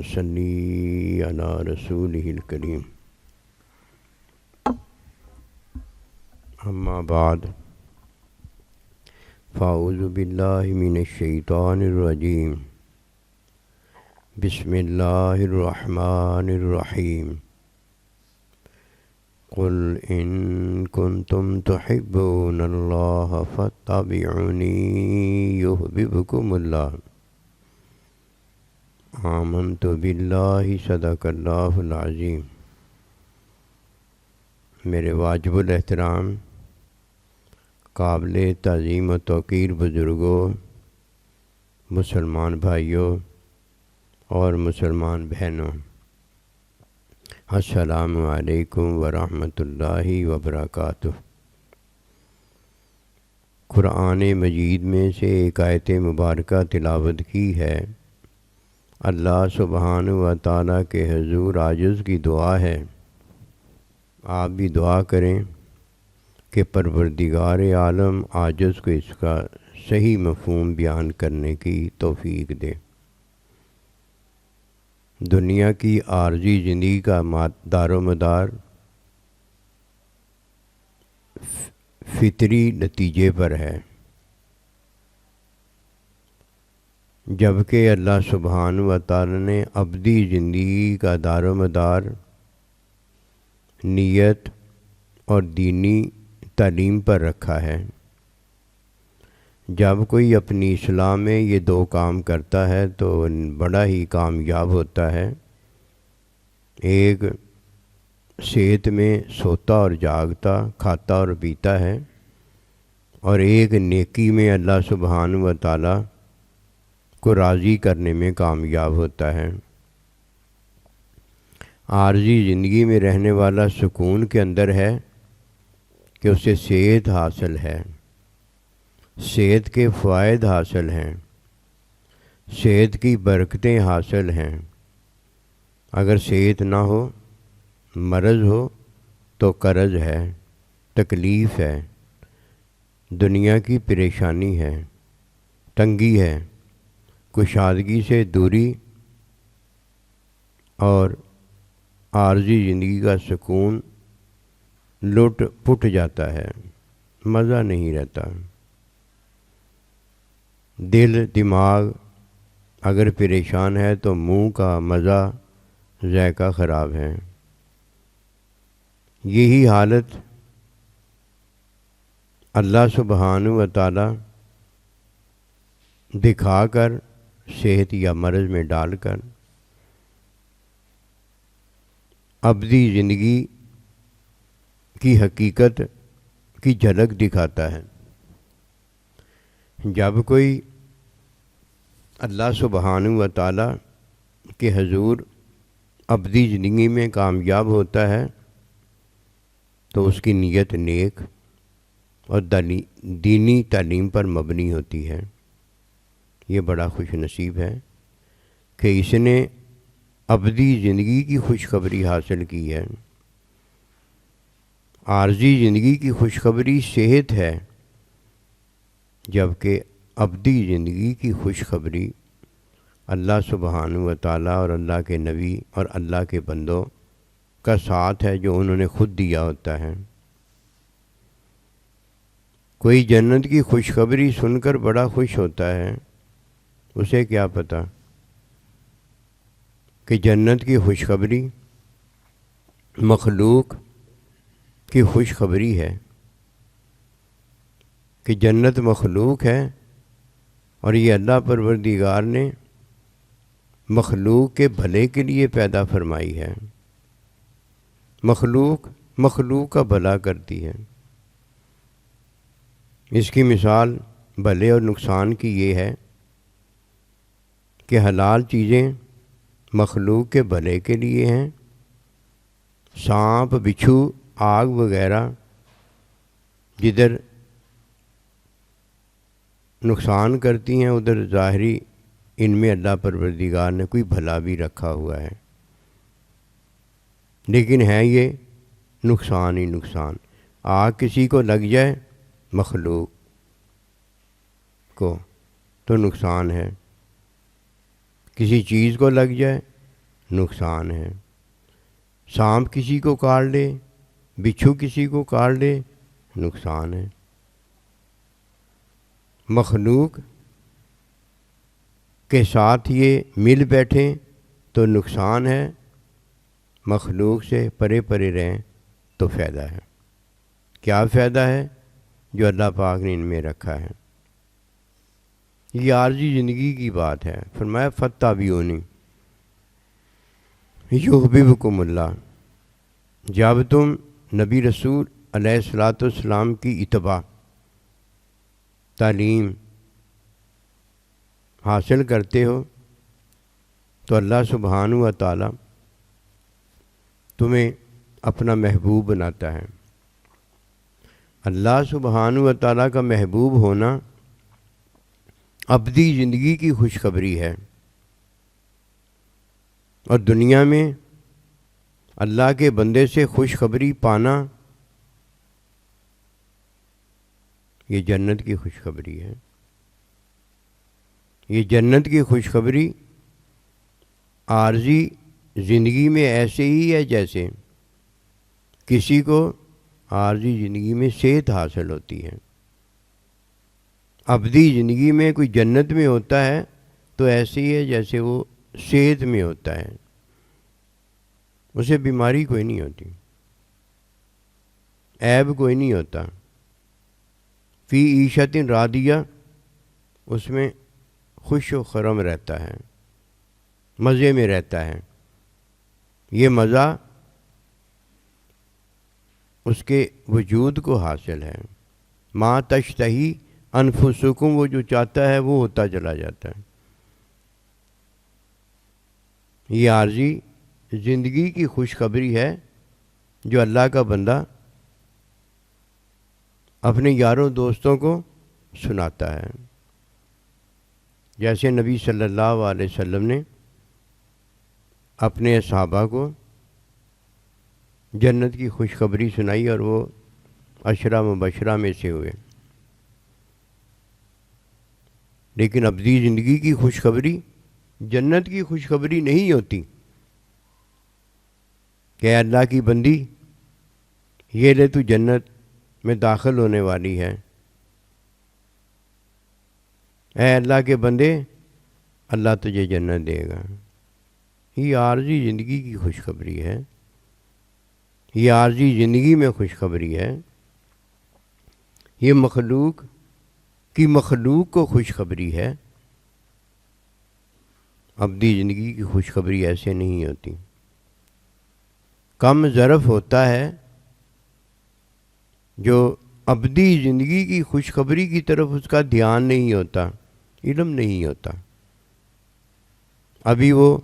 صلی علی رسولہ الکریم اما بعد فاعوذ باللہ من الشیطان الرجیم بسم اللہ الرحمن الرحیم قل ان کنتم تحبون اللہ فاتبعونی یحببکم اللہ آمنت باللہ صدق اللہ العظیم۔ میرے واجب الاحترام قابل تعظیم و توقیر بزرگوں، مسلمان بھائیوں اور مسلمان بہنوں، السلام علیکم ورحمۃ اللہ وبرکاتہ۔ قرآن مجید میں سے ایک آیت مبارکہ تلاوت کی ہے۔ اللہ سبحانہ و تعالیٰ کے حضور عاجز کی دعا ہے، آپ بھی دعا کریں کہ پروردگار عالم عاجز کو اس کا صحیح مفہوم بیان کرنے کی توفیق دے۔ دنیا کی عارضی زندگی کا دار و مدار فطری نتیجے پر ہے، جبکہ اللہ سبحانہ و تعالی نے ابدی زندگی کا دار و مدار نیت اور دینی تعلیم پر رکھا ہے۔ جب کوئی اپنی اصلاح میں یہ دو کام کرتا ہے تو بڑا ہی کامیاب ہوتا ہے۔ ایک صحت میں سوتا اور جاگتا، کھاتا اور پیتا ہے، اور ایک نیکی میں اللہ سبحانہ و تعالی کو راضی کرنے میں کامیاب ہوتا ہے۔ عارضی زندگی میں رہنے والا سکون کے اندر ہے کہ اسے صحت حاصل ہے، صحت کے فوائد حاصل ہیں، صحت کی برکتیں حاصل ہیں۔ اگر صحت نہ ہو، مرض ہو تو قرض ہے، تکلیف ہے، دنیا کی پریشانی ہے، تنگی ہے، کشادگی سے دوری اور عارضی زندگی کا سکون لٹ پٹ جاتا ہے، مزہ نہیں رہتا۔ دل دماغ اگر پریشان ہے تو منہ کا مزہ ذائقہ خراب ہے۔ یہی حالت اللہ سبحانہ و تعالی دکھا کر صحت یا مرض میں ڈال کر ابدی زندگی کی حقیقت کی جھلک دکھاتا ہے۔ جب کوئی اللہ سبحانہ و تعالی کے حضور ابدی زندگی میں کامیاب ہوتا ہے تو اس کی نیت نیک اور دینی تعلیم پر مبنی ہوتی ہے۔ یہ بڑا خوش نصیب ہے کہ اس نے ابدی زندگی کی خوشخبری حاصل کی ہے۔ عارضی زندگی کی خوشخبری صحت ہے، جبکہ ابدی زندگی کی خوشخبری اللہ سبحانہ و تعالیٰ اور اللہ کے نبی اور اللہ کے بندوں کا ساتھ ہے جو انہوں نے خود دیا ہوتا ہے۔ کوئی جنت کی خوشخبری سن کر بڑا خوش ہوتا ہے، اسے کیا پتہ کہ جنت کی خوشخبری مخلوق کی خوشخبری ہے، کہ جنت مخلوق ہے اور یہ اللہ پروردگار نے مخلوق کے بھلے کے لیے پیدا فرمائی ہے۔ مخلوق کا بھلا کرتی ہے۔ اس کی مثال بھلے اور نقصان کی یہ ہے کہ حلال چیزیں مخلوق کے بھلے کے لیے ہیں، سانپ، بچھو، آگ وغیرہ جدھر نقصان کرتی ہیں ادھر ظاہری ان میں اللہ پروردگار نے کوئی بھلا بھی رکھا ہوا ہے، لیکن ہے یہ نقصان ہی نقصان۔ آگ کسی کو لگ جائے مخلوق کو تو نقصان ہے، کسی چیز کو لگ جائے نقصان ہے۔ سانپ کسی کو کاٹ لے، بچھو کسی کو کاٹ لے، نقصان ہے۔ مخلوق کے ساتھ یہ مل بیٹھیں تو نقصان ہے، مخلوق سے پرے پرے رہیں تو فائدہ ہے۔ کیا فائدہ ہے؟ جو اللہ پاک نے ان میں رکھا ہے۔ یہ عارضی زندگی کی بات ہے۔ فرمایا فاتبعونی یحببکم اللہ۔ جب تم نبی رسول علیہ الصلاۃ والسلام کی اتباع، تعلیم حاصل کرتے ہو تو اللہ سبحانہ و تعالی تمہیں اپنا محبوب بناتا ہے۔ اللہ سبحانہ و تعالیٰ کا محبوب ہونا ابدی زندگی کی خوشخبری ہے، اور دنیا میں اللہ کے بندے سے خوشخبری پانا یہ جنت کی خوشخبری ہے۔ یہ جنت کی خوشخبری عارضی زندگی میں ایسے ہی ہے جیسے کسی کو عارضی زندگی میں صحت حاصل ہوتی ہے۔ ابدی زندگی میں کوئی جنت میں ہوتا ہے تو ایسے ہی ہے جیسے وہ صحت میں ہوتا ہے، اسے بیماری کوئی نہیں ہوتی، عیب کوئی نہیں ہوتا۔ فی عیشت راضیہ، اس میں خوش و خرم رہتا ہے، مزے میں رہتا ہے۔ یہ مزہ اس کے وجود کو حاصل ہے۔ ما تشتہی انفسکم، وہ جو چاہتا ہے وہ ہوتا چلا جاتا ہے۔ یہ عارضی زندگی کی خوشخبری ہے جو اللہ کا بندہ اپنے یاروں دوستوں کو سناتا ہے۔ جیسے نبی صلی اللہ علیہ وسلم نے اپنے صحابہ کو جنت کی خوشخبری سنائی اور وہ عشرہ مبشرہ میں سے ہوئے۔ لیکن ابدی زندگی کی خوشخبری جنت کی خوشخبری نہیں ہوتی کہ اللہ کی بندی یہ لے تو جنت میں داخل ہونے والی ہے، اے اللہ کے بندے اللہ تجھے جنت دے گا۔ یہ عارضی زندگی کی خوشخبری ہے، یہ عارضی زندگی میں خوشخبری ہے۔ یہ مخلوق کی مخلوق کو خوشخبری ہے، ابدی زندگی کی خوشخبری ایسے نہیں ہوتی۔ کم ظرف ہوتا ہے جو ابدی زندگی کی خوشخبری کی طرف اس کا دھیان نہیں ہوتا، علم نہیں ہوتا، ابھی وہ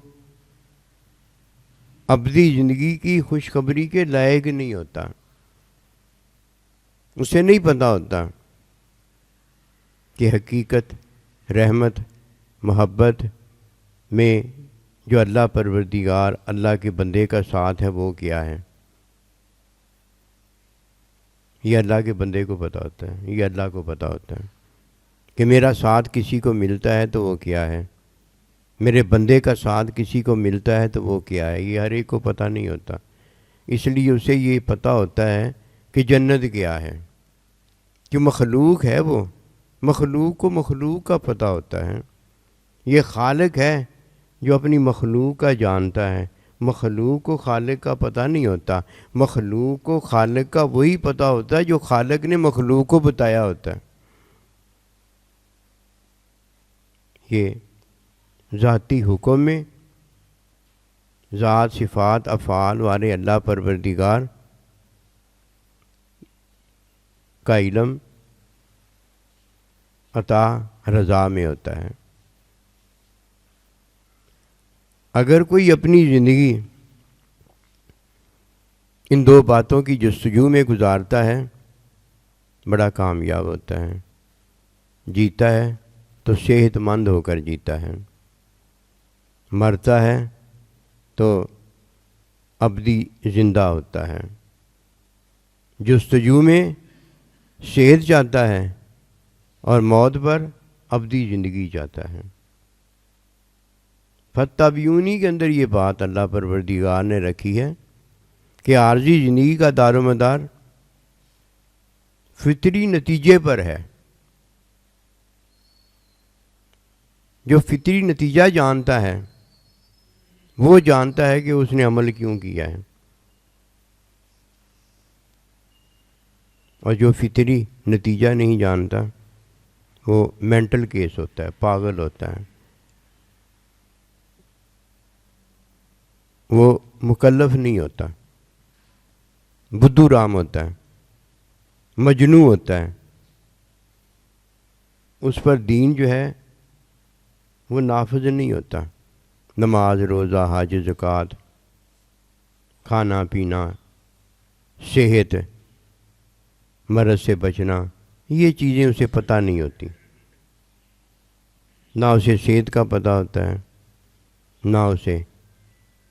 ابدی زندگی کی خوشخبری کے لائق نہیں ہوتا، اسے نہیں پتہ ہوتا کہ حقیقت، رحمت، محبت میں جو اللہ پروردگار اللہ کے بندے کا ساتھ ہے وہ کیا ہے۔ یہ اللہ کے بندے کو پتہ ہوتا ہے، یہ اللہ کو پتہ ہوتا ہے کہ میرا ساتھ کسی کو ملتا ہے تو وہ کیا ہے، میرے بندے کا ساتھ کسی کو ملتا ہے تو وہ کیا ہے۔ یہ ہر ایک کو پتہ نہیں ہوتا، اس لیے اسے یہ پتہ ہوتا ہے کہ جنت کیا ہے، کہ مخلوق ہے، وہ مخلوق کو مخلوق کا پتہ ہوتا ہے۔ یہ خالق ہے جو اپنی مخلوق کا جانتا ہے، مخلوق کو خالق کا پتہ نہیں ہوتا، مخلوق کو خالق کا وہی پتہ ہوتا ہے جو خالق نے مخلوق کو بتایا ہوتا ہے۔ یہ ذاتی حکم میں ذات، صفات، افعال والے اللہ پروردگار کا علم عطا رضا میں ہوتا ہے۔ اگر کوئی اپنی زندگی ان دو باتوں کی جستجو میں گزارتا ہے بڑا کامیاب ہوتا ہے، جیتا ہے تو صحت مند ہو کر جیتا ہے، مرتا ہے تو ابدی زندہ ہوتا ہے۔ جستجو میں صحت چاہتا ہے اور موت پر ابدی زندگی چاہتا ہے۔ فتبیونی کے اندر یہ بات اللہ پروردگار نے رکھی ہے کہ عارضی زندگی کا دار و مدار فطری نتیجے پر ہے. جو فطری نتیجہ جانتا ہے وہ جانتا ہے کہ اس نے عمل کیوں کیا ہے، اور جو فطری نتیجہ نہیں جانتا وہ مینٹل کیس ہوتا ہے، پاگل ہوتا ہے، وہ مکلف نہیں ہوتا، بدھو رام ہوتا ہے، مجنوں ہوتا ہے. اس پر دین جو ہے وہ نافذ نہیں ہوتا. نماز، روزہ، حج، زکوٰۃ، کھانا پینا، صحت، مرض سے بچنا، یہ چیزیں اسے پتہ نہیں ہوتی. نہ اسے صحت کا پتہ ہوتا ہے، نہ اسے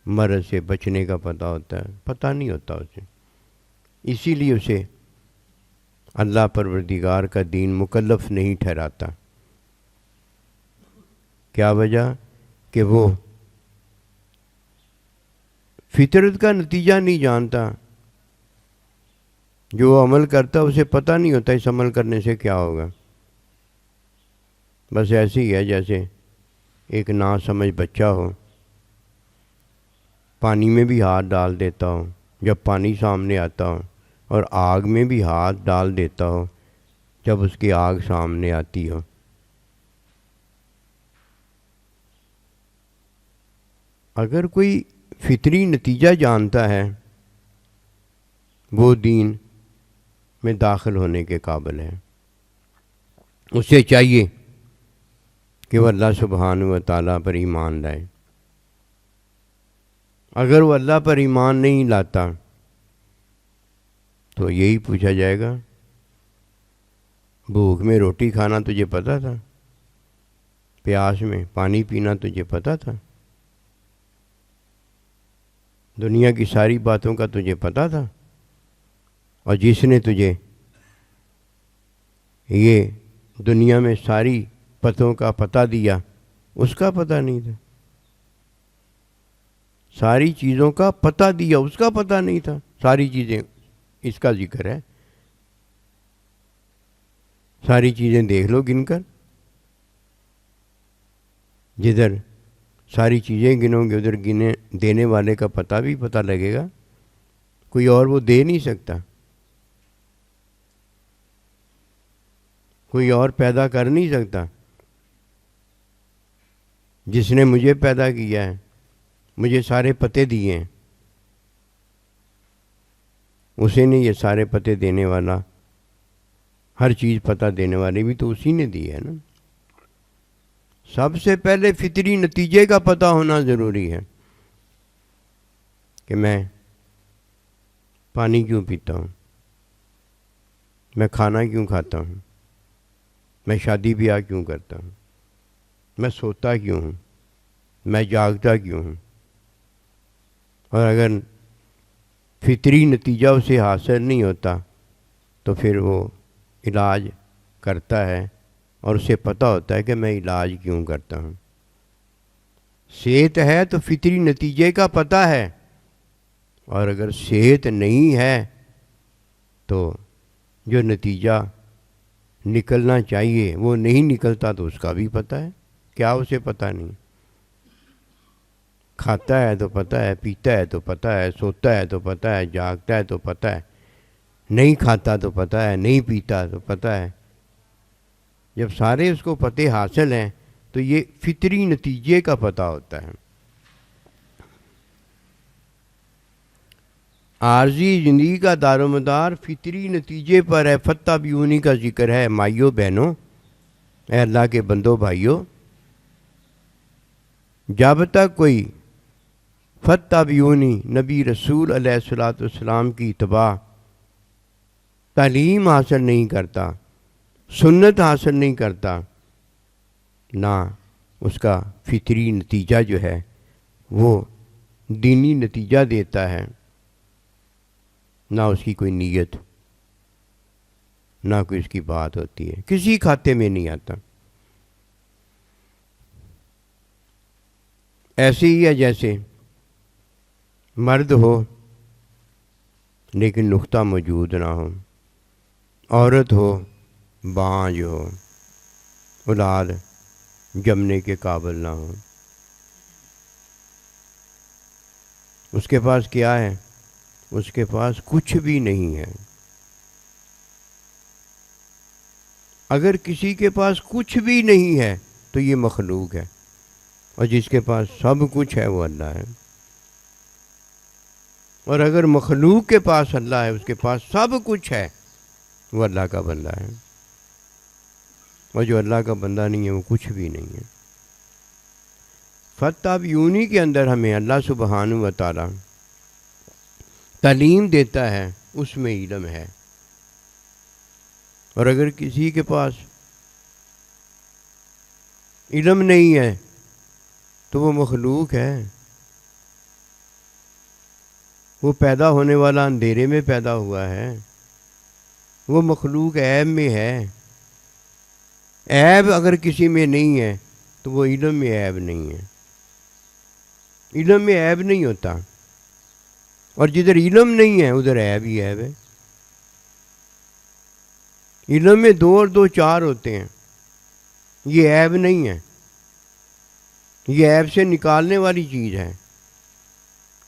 مرض سے بچنے کا پتہ ہوتا ہے، پتہ نہیں ہوتا اسے. اسی لیے اسے اللہ پروردگار کا دین مکلف نہیں ٹھہراتا. کیا وجہ؟ کہ وہ فطرت کا نتیجہ نہیں جانتا. جو عمل کرتا اسے پتہ نہیں ہوتا اس عمل کرنے سے کیا ہوگا. بس ایسے ہی ہے جیسے ایک ناسمجھ بچہ ہو، پانی میں بھی ہاتھ ڈال دیتا ہو جب پانی سامنے آتا ہو، اور آگ میں بھی ہاتھ ڈال دیتا ہو جب اس کی آگ سامنے آتی ہو. اگر کوئی فطری نتیجہ جانتا ہے وہ دین میں داخل ہونے کے قابل ہے. اسے چاہیے کہ وہ اللہ سبحانہ و تعالیٰ پر ایمان لائے. اگر وہ اللہ پر ایمان نہیں لاتا تو یہی پوچھا جائے گا، بھوک میں روٹی کھانا تجھے پتہ تھا؟ پیاس میں پانی پینا تجھے پتہ تھا؟ دنیا کی ساری باتوں کا تجھے پتہ تھا؟ اور جس نے تجھے یہ دنیا میں ساری پتوں کا پتہ دیا اس کا پتہ نہیں تھا؟ ساری چیزوں کا پتہ دیا اس کا پتہ نہیں تھا؟ ساری چیزیں اس کا ذکر ہے. ساری چیزیں دیکھ لو گن کر، جدھر ساری چیزیں گنو گے ادھر گنے دینے والے کا پتہ بھی پتہ لگے گا. کوئی اور وہ دے نہیں سکتا، کوئی اور پیدا کر نہیں سکتا. جس نے مجھے پیدا کیا ہے، مجھے سارے پتے دیے ہیں، اسی نے یہ سارے پتے دینے والا، ہر چیز پتہ دینے والی بھی تو اسی نے دی ہے نا. سب سے پہلے فطری نتیجے کا پتہ ہونا ضروری ہے کہ میں پانی کیوں پیتا ہوں، میں کھانا کیوں کھاتا ہوں، میں شادی بیاہ کیوں کرتا ہوں، میں سوتا کیوں ہوں، میں جاگتا کیوں ہوں. اور اگر فطری نتیجہ اسے حاصل نہیں ہوتا تو پھر وہ علاج کرتا ہے اور اسے پتہ ہوتا ہے کہ میں علاج کیوں کرتا ہوں. صحت ہے تو فطری نتیجے کا پتہ ہے، اور اگر صحت نہیں ہے تو جو نتیجہ نکلنا چاہیے وہ نہیں نکلتا تو اس کا بھی پتہ ہے. کیا اسے پتہ نہیں؟ کھاتا ہے تو پتہ ہے، پیتا ہے تو پتہ ہے، سوتا ہے تو پتہ ہے، جاگتا ہے تو پتہ ہے، نہیں کھاتا تو پتہ ہے، نہیں پیتا تو پتہ ہے. جب سارے اس کو پتے حاصل ہیں تو یہ فطری نتیجے کا پتہ ہوتا ہے. عارضی زندگی کا دار و مدار فطری نتیجے پر ہے. فتبیونی کا ذکر ہے. مائیوں بہنوں، اے اللہ کے بندوں بھائیوں، جب تک کوئی فتبیونی نبی رسول علیہ الصلوۃ والسلام کی اتباع تعلیم حاصل نہیں کرتا، سنت حاصل نہیں کرتا، نہ اس کا فطری نتیجہ جو ہے وہ دینی نتیجہ دیتا ہے، نہ اس کی کوئی نیت، نہ کوئی اس کی بات ہوتی ہے، کسی کھاتے میں نہیں آتا. ایسے ہی ہے جیسے مرد ہو لیکن نقطہ موجود نہ ہو، عورت ہو بانجھ ہو، اولاد جمنے کے قابل نہ ہو، اس کے پاس کیا ہے؟ اس کے پاس کچھ بھی نہیں ہے۔ اگر کسی کے پاس کچھ بھی نہیں ہے تو یہ مخلوق ہے، اور جس کے پاس سب کچھ ہے وہ اللہ ہے۔ اور اگر مخلوق کے پاس اللہ ہے، اس کے پاس سب کچھ ہے، وہ اللہ کا بندہ ہے، اور جو اللہ کا بندہ نہیں ہے وہ کچھ بھی نہیں ہے۔ فتح یونی کے اندر ہمیں اللہ سبحانہ و تعالی تعلیم دیتا ہے، اس میں علم ہے۔ اور اگر کسی کے پاس علم نہیں ہے تو وہ مخلوق ہے، وہ پیدا ہونے والا اندھیرے میں پیدا ہوا ہے، وہ مخلوق عیب میں ہے۔ عیب اگر کسی میں نہیں ہے تو وہ علم میں عیب نہیں ہے۔ علم میں عیب نہیں ہوتا، اور جدھر علم نہیں ہے ادھر عیب ہی عیب ہے۔ علم میں 2 اور 2 4 ہوتے ہیں، یہ عیب نہیں ہے، یہ عیب سے نکالنے والی چیز ہے۔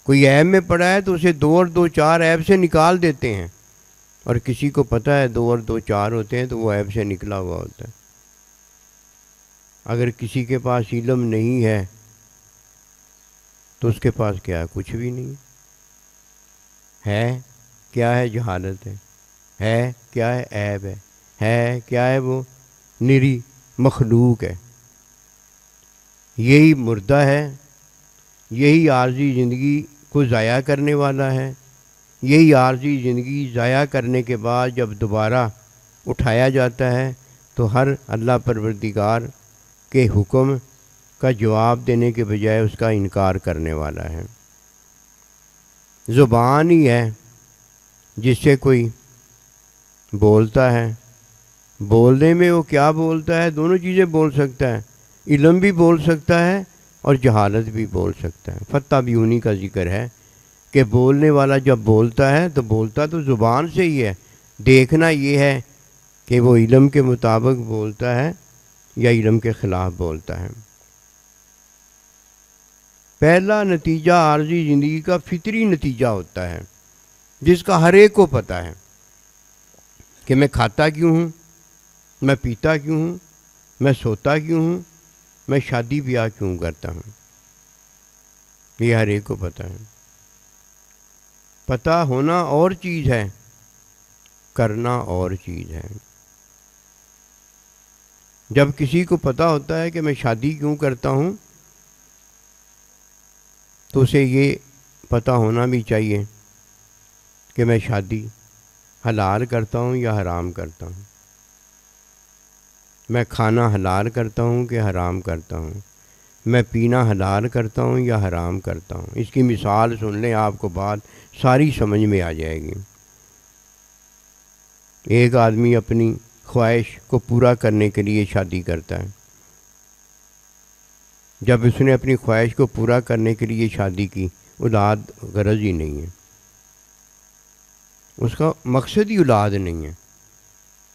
کوئی عیب میں پڑا ہے تو اسے 2 اور 2 4 عیب سے نکال دیتے ہیں، اور کسی کو پتہ ہے 2 اور 2 4 ہوتے ہیں تو وہ عیب سے نکلا ہوا ہوتا ہے۔ اگر کسی کے پاس علم نہیں ہے تو اس کے پاس کیا ہے؟ کچھ بھی نہیں ہے۔ کیا ہے؟ جہالت ہے کیا ہے؟ عیب ہے کیا ہے؟ وہ نری مخلوق ہے۔ یہی مردہ ہے، یہی عارضی زندگی کو ضائع کرنے والا ہے۔ یہی عارضی زندگی ضائع کرنے کے بعد جب دوبارہ اٹھایا جاتا ہے تو ہر اللہ پروردگار کے حکم کا جواب دینے کے بجائے اس کا انکار کرنے والا ہے۔ زبان ہی ہے جس سے کوئی بولتا ہے، بولنے میں وہ کیا بولتا ہے؟ دونوں چیزیں بول سکتا ہے، علم بھی بول سکتا ہے اور جہالت بھی بول سکتا ہے۔ فتح بیونی کا ذکر ہے کہ بولنے والا جب بولتا ہے تو بولتا تو زبان سے ہی ہے، دیکھنا یہ ہے کہ وہ علم کے مطابق بولتا ہے یا علم کے خلاف بولتا ہے۔ پہلا نتیجہ عارضی زندگی کا فطری نتیجہ ہوتا ہے، جس کا ہر ایک کو پتہ ہے کہ میں کھاتا کیوں ہوں، میں پیتا کیوں ہوں، میں سوتا کیوں ہوں، میں شادی بیاہ کیوں کرتا ہوں۔ یہ ہر ایک کو پتہ ہے۔ پتہ ہونا اور چیز ہے، کرنا اور چیز ہے۔ جب کسی کو پتہ ہوتا ہے کہ میں شادی کیوں کرتا ہوں تو اسے یہ پتہ ہونا بھی چاہیے کہ میں شادی حلال کرتا ہوں یا حرام کرتا ہوں، میں کھانا حلال کرتا ہوں کہ حرام کرتا ہوں، میں پینا حلال کرتا ہوں یا حرام کرتا ہوں۔ اس کی مثال سن لیں، آپ کو بات ساری سمجھ میں آ جائے گی۔ ایک آدمی اپنی خواہش کو پورا کرنے کے لیے شادی کرتا ہے۔ جب اس نے اپنی خواہش کو پورا کرنے کے لیے شادی کی، اولاد غرض ہی نہیں ہے، اس کا مقصد ہی اولاد نہیں ہے،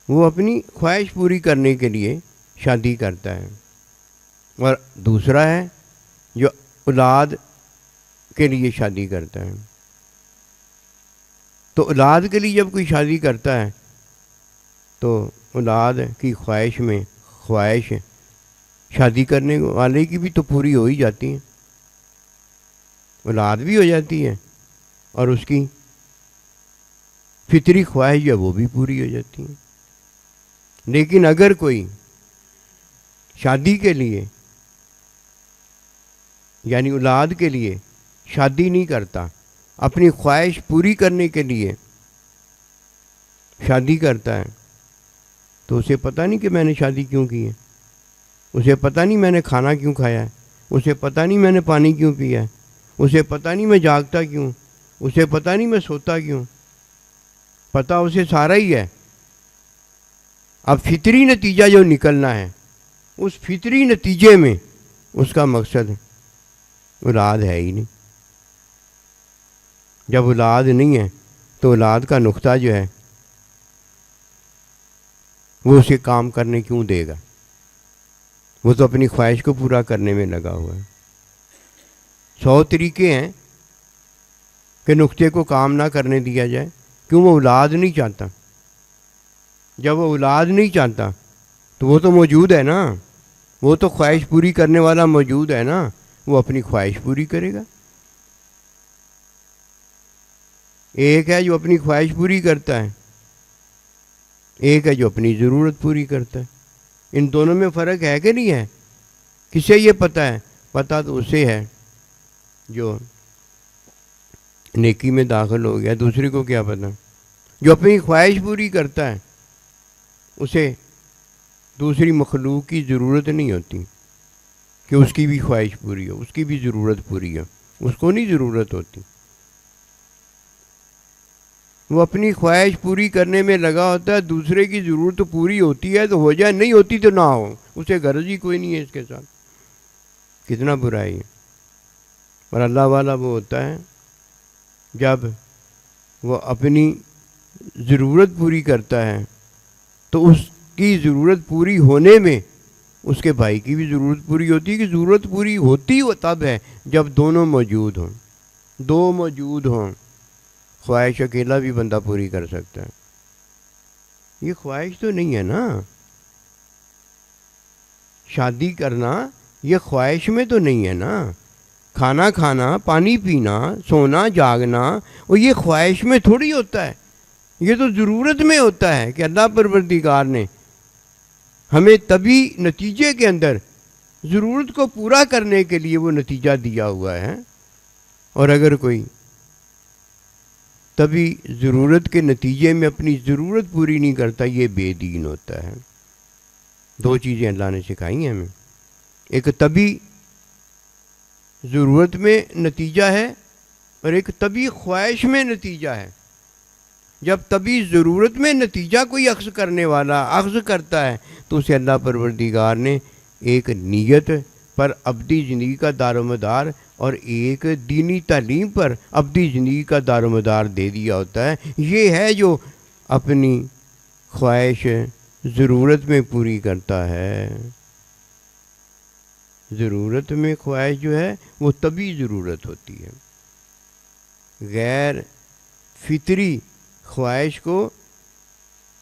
وہ اپنی خواہش پوری کرنے کے لیے شادی کرتا ہے۔ اور دوسرا ہے جو اولاد کے لیے شادی کرتا ہے۔ تو اولاد کے لیے جب کوئی شادی کرتا ہے تو اولاد کی خواہش میں خواہش شادی کرنے والے کی بھی تو پوری ہو ہی جاتی ہے، اولاد بھی ہو جاتی ہے، اور اس کی فطری خواہش ہے وہ بھی پوری ہو جاتی ہے۔ لیکن اگر کوئی شادی کے لیے یعنی اولاد کے لیے شادی نہیں کرتا، اپنی خواہش پوری کرنے کے لیے شادی کرتا ہے، تو اسے پتہ نہیں کہ میں نے شادی کیوں کی ہے، اسے پتہ نہیں میں نے کھانا کیوں کھایا ہے، اسے پتہ نہیں میں نے پانی کیوں پیا ہے، اسے پتہ نہیں میں جاگتا کیوں، اسے پتہ نہیں میں سوتا کیوں، پتہ اسے سارا ہی ہے۔ اب فطری نتیجہ جو نکلنا ہے، اس فطری نتیجے میں اس کا مقصد اولاد ہے ہی نہیں. جب اولاد نہیں ہے تو اولاد کا نقطہ جو ہے وہ اسے کام کرنے کیوں دے گا؟ وہ تو اپنی خواہش کو پورا کرنے میں لگا ہوا ہے. 100 طریقے ہیں کہ نقطے کو کام نہ کرنے دیا جائے. کیوں؟ وہ اولاد نہیں چاہتا. جب وہ اولاد نہیں چاہتا تو وہ تو موجود ہے نا، وہ تو خواہش پوری کرنے والا موجود ہے نا، وہ اپنی خواہش پوری کرے گا. ایک ہے جو اپنی خواہش پوری کرتا ہے، ایک ہے جو اپنی ضرورت پوری کرتا ہے. ان دونوں میں فرق ہے کہ نہیں ہے؟ کسے یہ پتہ ہے؟ پتہ تو اسے ہے جو نیکی میں داخل ہو گیا. دوسرے کو کیا پتہ؟ جو اپنی خواہش پوری کرتا ہے اسے دوسری مخلوق کی ضرورت نہیں ہوتی کہ اس کی بھی خواہش پوری ہو، اس کی بھی ضرورت پوری ہو. اس کو نہیں ضرورت ہوتی. وہ اپنی خواہش پوری کرنے میں لگا ہوتا ہے. دوسرے کی ضرورت پوری ہوتی ہے تو ہو جائے، نہیں ہوتی تو نہ ہو، اسے غرض ہی کوئی نہیں ہے اس کے ساتھ. کتنا برا ہے. اور اللہ والا وہ ہوتا ہے جب وہ اپنی ضرورت پوری کرتا ہے تو اس کی ضرورت پوری ہونے میں اس کے بھائی کی بھی ضرورت پوری ہوتی ہے. کہ ضرورت پوری ہوتی وہ تب ہے جب دونوں موجود ہوں، دو موجود ہوں. خواہش اکیلا بھی بندہ پوری کر سکتا ہے. یہ خواہش تو نہیں ہے نا. شادی کرنا یہ خواہش میں تو نہیں ہے نا. کھانا کھانا، پانی پینا، سونا جاگنا، اور یہ خواہش میں تھوڑی ہوتا ہے. یہ تو ضرورت میں ہوتا ہے کہ اللہ پروردگار نے ہمیں طبی نتیجے کے اندر ضرورت کو پورا کرنے کے لیے وہ نتیجہ دیا ہوا ہے. اور اگر کوئی طبی ضرورت کے نتیجے میں اپنی ضرورت پوری نہیں کرتا، یہ بے دین ہوتا ہے. دو چیزیں اللہ نے سکھائی ہیں ہمیں. ایک طبی ضرورت میں نتیجہ ہے اور ایک طبی خواہش میں نتیجہ ہے. جب طبی ضرورت میں نتیجہ کوئی اخذ کرنے والا اخذ کرتا ہے تو اسے اللہ پروردگار نے ایک نیت پر ابدی زندگی کا دار و مدار اور ایک دینی تعلیم پر ابدی زندگی کا دار و مدار دے دیا ہوتا ہے. یہ ہے جو اپنی خواہش ضرورت میں پوری کرتا ہے. ضرورت میں خواہش جو ہے وہ طبی ضرورت ہوتی ہے. غیر فطری خواہش کو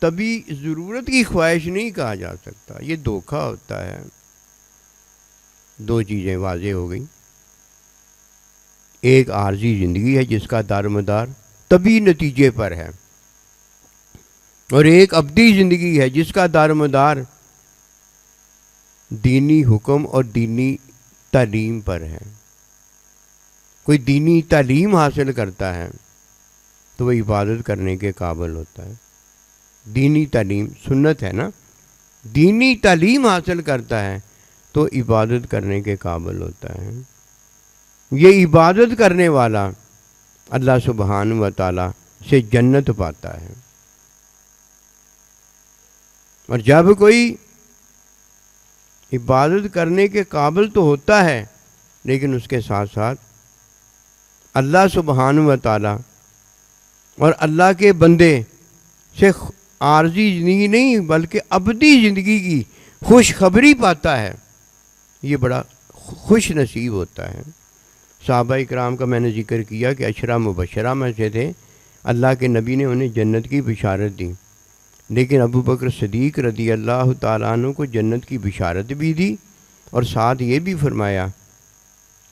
طبی ضرورت کی خواہش نہیں کہا جا سکتا. یہ دھوکہ ہوتا ہے. دو چیزیں واضح ہو گئیں. ایک عارضی زندگی ہے جس کا دار مدار طبی نتیجے پر ہے، اور ایک ابدی زندگی ہے جس کا دار مدار دینی حکم اور دینی تعلیم پر ہے. کوئی دینی تعلیم حاصل کرتا ہے تو وہ عبادت کرنے کے قابل ہوتا ہے. دینی تعلیم سنت ہے نا. دینی تعلیم حاصل کرتا ہے تو عبادت کرنے کے قابل ہوتا ہے. یہ عبادت کرنے والا اللہ سبحانہ و تعالی سے جنت پاتا ہے. اور جب کوئی عبادت کرنے کے قابل تو ہوتا ہے لیکن اس کے ساتھ ساتھ اللہ سبحانہ و تعالی اور اللہ کے بندے سے عارضی زندگی نہیں بلکہ ابدی زندگی کی خوشخبری پاتا ہے، یہ بڑا خوش نصیب ہوتا ہے. صحابہ اکرام کا میں نے ذکر کیا کہ عشرہ مبشرہ میں سے تھے. اللہ کے نبی نے انہیں جنت کی بشارت دی، لیکن ابو بکر صدیق رضی اللہ تعالیٰ عنہ کو جنت کی بشارت بھی دی اور ساتھ یہ بھی فرمایا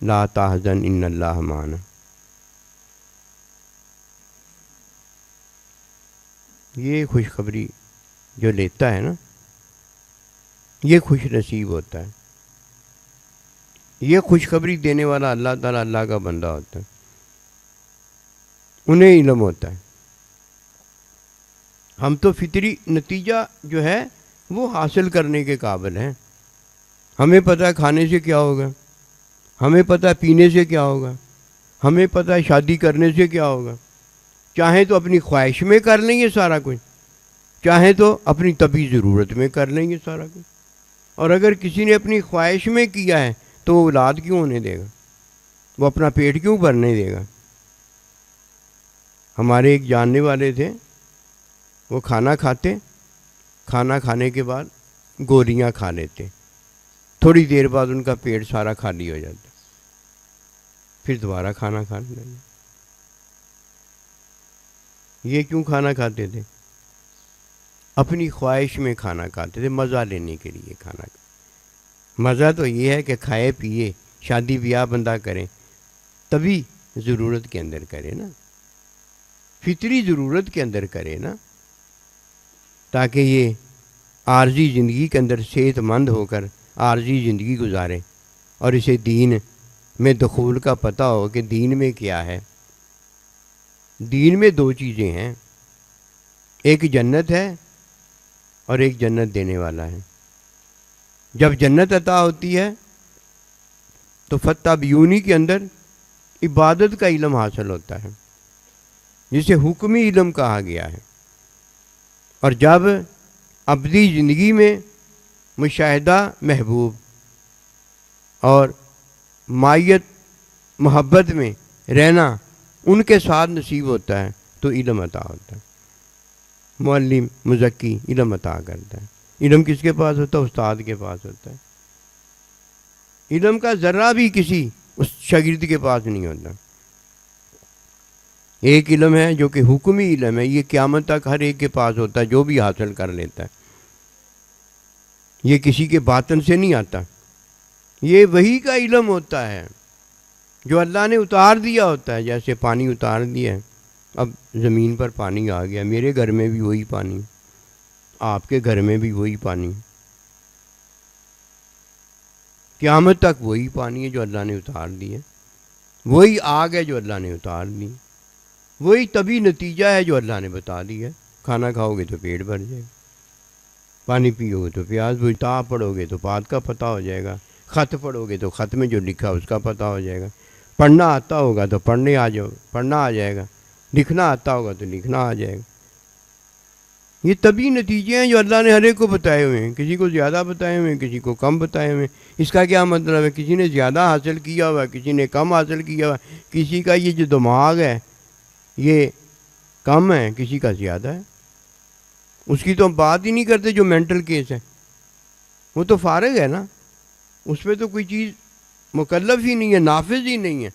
لا تحزن ان اللہ معنا. یہ خوشخبری جو لیتا ہے نا یہ خوش نصیب ہوتا ہے. یہ خوشخبری دینے والا اللہ تعالیٰ اللہ کا بندہ ہوتا ہے. انہیں علم ہوتا ہے. ہم تو فطری نتیجہ جو ہے وہ حاصل کرنے کے قابل ہیں. ہمیں پتہ ہے کھانے سے کیا ہوگا، ہمیں پتہ ہے پینے سے کیا ہوگا، ہمیں پتہ ہے شادی کرنے سے کیا ہوگا. چاہیں تو اپنی خواہش میں کر لیں گے سارا کچھ، چاہیں تو اپنی طبی ضرورت میں کر لیں گے سارا کچھ. اور اگر کسی نے اپنی خواہش میں کیا ہے تو وہ اولاد کیوں ہونے دے گا؟ وہ اپنا پیٹ کیوں بھرنے دے گا؟ ہمارے ایک جاننے والے تھے، وہ کھانا کھاتے، کھانا کھانے کے بعد گولیاں کھا لیتے، تھوڑی دیر بعد ان کا پیٹ سارا خالی ہو جاتا، پھر دوبارہ کھانا کھانے لگے۔ یہ کیوں کھانا کھاتے تھے؟ اپنی خواہش میں کھانا کھاتے تھے، مزہ لینے کے لیے کھانا کھاتے۔ مزہ تو یہ ہے کہ کھائے پیے، شادی بیاہ بندہ کریں، تبھی ضرورت کے اندر کرے نا، فطری ضرورت کے اندر کرے نا، تاکہ یہ عارضی زندگی کے اندر صحت مند ہو کر عارضی زندگی گزارے، اور اسے دین میں دخول کا پتہ ہو کہ دین میں کیا ہے۔ دین میں دو چیزیں ہیں، ایک جنت ہے اور ایک جنت دینے والا ہے۔ جب جنت عطا ہوتی ہے تو فتح بیونی کے اندر عبادت کا علم حاصل ہوتا ہے، جسے حکمی علم کہا گیا ہے، اور جب ابدی زندگی میں مشاہدہ محبوب اور مائیت محبت میں رہنا ان کے ساتھ نصیب ہوتا ہے تو علم عطا ہوتا ہے۔ معلم مزکی علم عطا کرتا ہے۔ علم کس کے پاس ہوتا ہے؟ استاد کے پاس ہوتا ہے۔ علم کا ذرہ بھی کسی اس شاگرد کے پاس نہیں ہوتا۔ ایک علم ہے جو کہ حکمی علم ہے، یہ قیامت تک ہر ایک کے پاس ہوتا ہے جو بھی حاصل کر لیتا ہے، یہ کسی کے باطن سے نہیں آتا، یہ وحی کا علم ہوتا ہے جو اللہ نے اتار دیا ہوتا ہے۔ جیسے پانی اتار دیا ہے، اب زمین پر پانی آ گیا، میرے گھر میں بھی وہی پانی، آپ کے گھر میں بھی وہی پانی، قیامت تک وہی پانی ہے جو اللہ نے اتار دی ہے، وہی آگ ہے جو اللہ نے اتار دی، وہی طبی نتیجہ ہے جو اللہ نے بتا دی ہے۔ کھانا کھاؤ گے تو پیٹ بھر جائے گا، پانی پیو گے تو پیاس بجھ، کتاب پڑھو گے تو بات کا پتہ ہو جائے گا، خط پڑھو گے تو خط میں جو لکھا اس کا پتہ ہو جائے گا، پڑھنا آتا ہوگا تو پڑھنا آ جائے گا، لکھنا آتا ہوگا تو لکھنا آ جائے گا۔ یہ طبی نتیجے ہیں جو اللہ نے ہر ایک کو بتائے ہوئے ہیں، کسی کو زیادہ بتائے ہوئے ہیں، کسی کو کم بتائے ہوئے ہیں۔ اس کا کیا مطلب ہے؟ کسی نے زیادہ حاصل کیا ہوا ہے، کسی نے کم حاصل کیا ہوا ہے، کسی کا یہ جو دماغ ہے یہ کم ہے، کسی کا زیادہ ہے۔ اس کی تو ہم بات ہی نہیں کرتے جو مینٹل کیس ہے، وہ تو فارغ ہے نا، اس پہ تو کوئی چیز مکلف ہی نہیں ہے، نافذ ہی نہیں ہے۔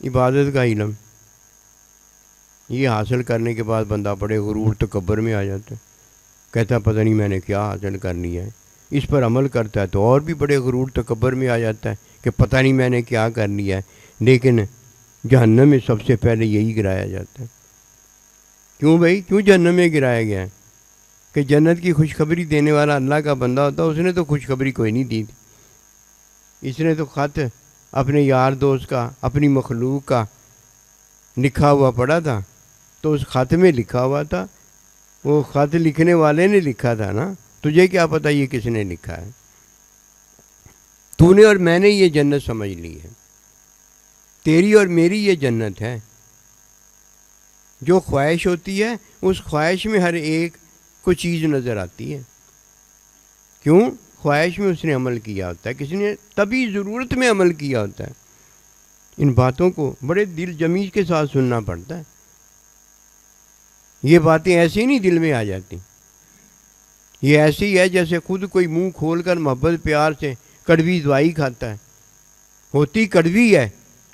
عبادت کا علم یہ حاصل کرنے کے بعد بندہ بڑے غرور تکبر میں آ جاتا ہے، کہتا ہے پتہ نہیں میں نے کیا حاصل کر لیا ہے، اس پر عمل کرتا ہے تو اور بھی بڑے غرور تکبر میں آ جاتا ہے کہ پتہ نہیں میں نے کیا کر لیا ہے۔ لیکن جہنم میں سب سے پہلے یہی گرایا جاتا ہے۔ کیوں بھائی؟ کیوں جہنم میں گرایا گیا ہے؟ کہ جنت کی خوشخبری دینے والا اللہ کا بندہ ہوتا، اس نے تو خوشخبری کوئی نہیں دی تھی، اس نے تو خط اپنے یار دوست کا، اپنی مخلوق کا لکھا ہوا پڑا تھا، تو اس خط میں لکھا ہوا تھا، وہ خط لکھنے والے نے لکھا تھا نا، تجھے کیا پتہ یہ کس نے لکھا ہے؟ تو نے اور میں نے یہ جنت سمجھ لی ہے، تیری اور میری یہ جنت ہے۔ جو خواہش ہوتی ہے اس خواہش میں ہر ایک کو چیز نظر آتی ہے، کیوں؟ خواہش میں اس نے عمل کیا ہوتا ہے، کسی نے تبھی ضرورت میں عمل کیا ہوتا ہے۔ ان باتوں کو بڑے دل جمی کے ساتھ سننا پڑتا ہے، یہ باتیں ایسے ہی نہیں دل میں آ جاتی، یہ ایسی ہے جیسے خود کوئی منہ کھول کر محبت پیار سے کڑوی دوائی کھاتا ہے، ہوتی کڑوی ہے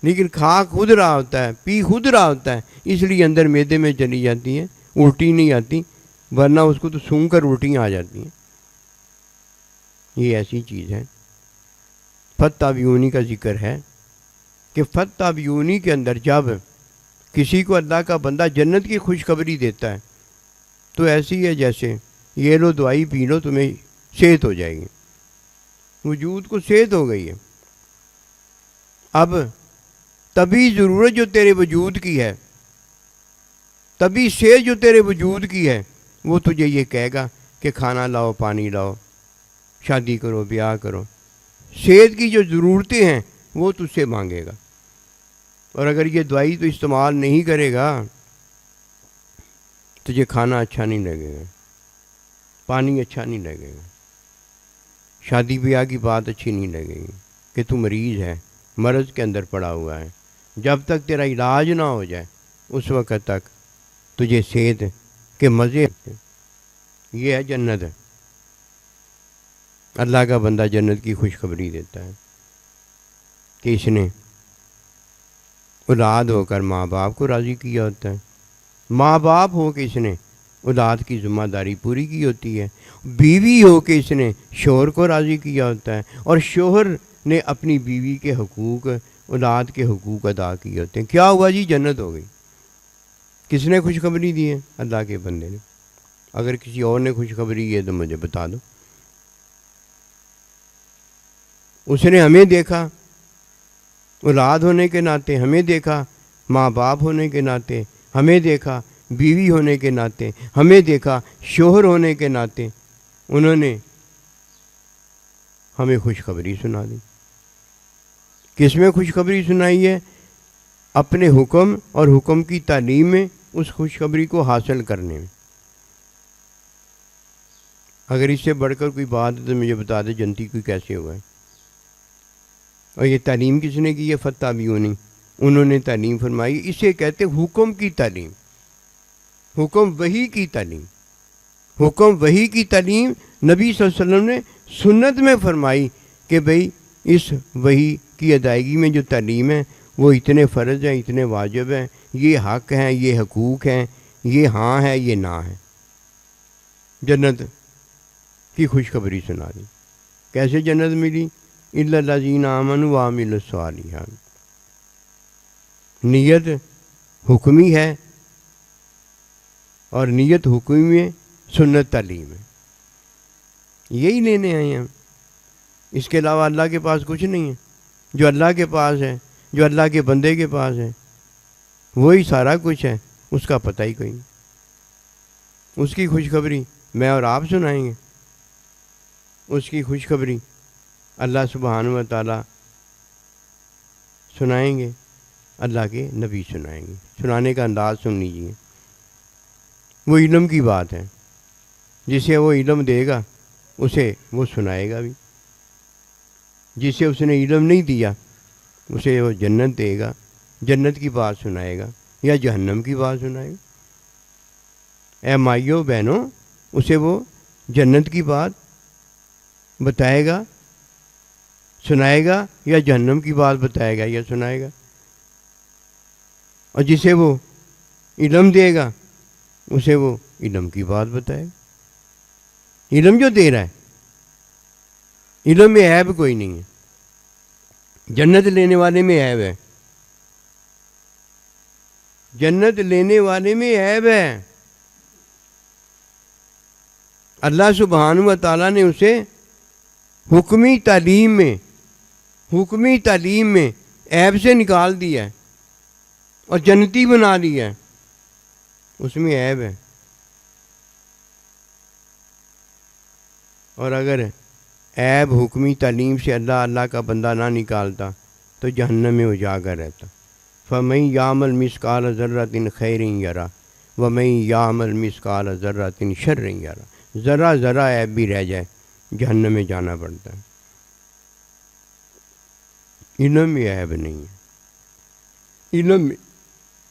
لیکن کھا خود رہا ہوتا ہے، پی خود رہا ہوتا ہے، اس لیے اندر معدے میں چلی جاتی ہیں، الٹی نہیں آتی، ورنہ اس کو تو سونگھ کر الٹیاں آ جاتی ہیں۔ یہ ایسی چیز ہے۔ فتح بیونی کا ذکر ہے کہ فتح بیونی کے اندر جب کسی کو اللہ کا بندہ جنت کی خوشخبری دیتا ہے تو ایسی ہے جیسے یہ لو دوائی پی لو تمہیں صحت ہو جائے گی، وجود کو صحت ہو گئی ہے۔ اب تبھی ضرورت جو تیرے وجود کی ہے، تبھی صحت جو تیرے وجود کی ہے، وہ تجھے یہ کہے گا کہ کھانا لاؤ، پانی لاؤ، شادی کرو، بیاہ کرو۔ صحت کی جو ضرورتیں ہیں وہ تجھ سے مانگے گا، اور اگر یہ دوائی تو استعمال نہیں کرے گا تجھے کھانا اچھا نہیں لگے گا، پانی اچھا نہیں لگے گا، شادی بیاہ کی بات اچھی نہیں لگے گی، کہ تو مریض ہے، مرض کے اندر پڑا ہوا ہے، جب تک تیرا علاج نہ ہو جائے اس وقت تک تجھے صحت کے مزے، یہ ہے جنت ہے۔ اللہ کا بندہ جنت کی خوشخبری دیتا ہے کہ اس نے اولاد ہو کر ماں باپ کو راضی کیا ہوتا ہے، ماں باپ ہو کے اس نے اولاد کی ذمہ داری پوری کی ہوتی ہے، بیوی ہو کے اس نے شوہر کو راضی کیا ہوتا ہے، اور شوہر نے اپنی بیوی کے حقوق، اولاد کے حقوق ادا کیے ہوتے ہیں۔ کیا ہوا جی؟ جنت ہو گئی۔ کس نے خوشخبری دی ہے؟ اللہ کے بندے نے۔ اگر کسی اور نے خوشخبری ہے تو مجھے بتا دو۔ اس نے ہمیں دیکھا اولاد ہونے کے ناطے، ہمیں دیکھا ماں باپ ہونے کے ناطے، ہمیں دیکھا بیوی ہونے کے ناطے، ہمیں دیکھا شوہر ہونے کے ناطے، انہوں نے ہمیں خوشخبری سنا دی۔ کس میں خوشخبری سنائی ہے؟ اپنے حکم اور حکم کی تعلیم میں، اس خوشخبری کو حاصل کرنے میں۔ اگر اس سے بڑھ کر کوئی بات ہے تو مجھے بتا دے جنتی کوئی کیسے ہوا ہے۔ اور یہ تعلیم کس نے کی ہے؟ فتابیونی، انہوں نے تعلیم فرمائی۔ اسے کہتے حکم کی تعلیم، حکم وحی کی تعلیم۔ حکم وحی کی تعلیم نبی صلی اللہ علیہ وسلم نے سنت میں فرمائی کہ بھئی اس وحی کی ادائیگی میں جو تعلیم ہے وہ اتنے فرض ہیں، اتنے واجب ہیں، یہ حق ہیں، یہ حقوق ہیں، یہ ہاں ہے، یہ نہ ہے۔ جنت کی خوشخبری سنا دی۔ کیسے جنت ملی؟ الا الذین آمنوا وعملوا الصالحات۔ نیت حکمی ہے، اور نیت حکمی میں سنت تعلیم ہے، یہی لینے آئے ہیں ہم۔ اس کے علاوہ اللہ کے پاس کچھ نہیں ہے۔ جو اللہ کے پاس ہے، جو اللہ کے بندے کے پاس ہے، وہی سارا کچھ ہے، اس کا پتہ ہی کوئی نہیں۔ اس کی خوشخبری میں اور آپ سنائیں گے، اس کی خوشخبری اللہ سبحانہ و تعالیٰ سنائیں گے، اللہ کے نبی سنائیں گے۔ سنانے کا انداز سن لیجیے۔ وہ علم کی بات ہے، جسے وہ علم دے گا اسے وہ سنائے گا بھی، جسے اس نے علم نہیں دیا اسے وہ جنت دے گا، جنت کی بات سنائے گا یا جہنم کی بات سنائے گا۔ اے مائیوں بہنوں، اسے وہ جنت کی بات بتائے گا، سنائے گا، یا جہنم کی بات بتائے گا یا سنائے گا۔ اور جسے وہ علم دے گا اسے وہ علم کی بات بتائے گا۔ علم جو دے رہا ہے، علم میں عیب کوئی نہیں ہے۔ جنت لینے والے میں عیب ہے، جنت لینے والے میں عیب ہے۔ اللہ سبحانہ و تعالیٰ نے اسے حکمی تعلیم میں عیب سے نکال دیا ہے اور جنتی بنا دیا ہے، اس میں عیب ہے۔ اور اگر عیب حکمی تعلیم سے اللہ کا بندہ نہ نکالتا تو جہنم میں اجاگر رہتا۔ فَمَن يَعْمَلْ مِثْقَالَ ذَرَّةٍ خَيْرٍ يَرَهُ وَمَن يَعْمَلْ مِثْقَالَ ذَرَّةٍ شَرٍّ يَرَهُ۔ ذرا عیب بھی رہ جائے جہنم میں جانا پڑتا ہے۔ علم میں عیب نہیں ہے، علم میں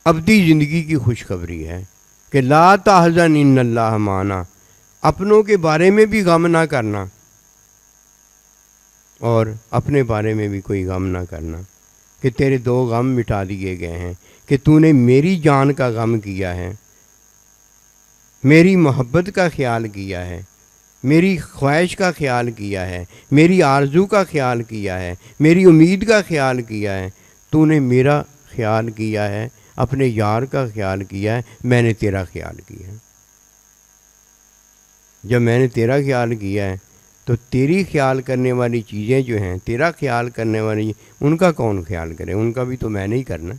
ابدی زندگی کی خوشخبری ہے کہ لا تحزن ان اللہ معنا، اپنوں کے بارے میں بھی غم نہ کرنا اور اپنے بارے میں بھی کوئی غم نہ کرنا، کہ تیرے دو غم مٹا دیے گئے ہیں، کہ تو نے میری جان کا غم کیا ہے، میری محبت کا خیال کیا ہے، میری خواہش کا خیال کیا ہے، میری آرزو کا خیال کیا ہے، میری امید کا خیال کیا ہے۔ تو نے میرا خیال کیا ہے، اپنے یار کا خیال کیا ہے، میں نے تیرا خیال کیا ہے۔ جب میں نے تیرا خیال کیا ہے تو تیری خیال کرنے والی چیزیں جو ہیں، تیرا خیال کرنے والی، ان کا کون خیال کرے؟ ان کا بھی تو میں نے ہی کرنا۔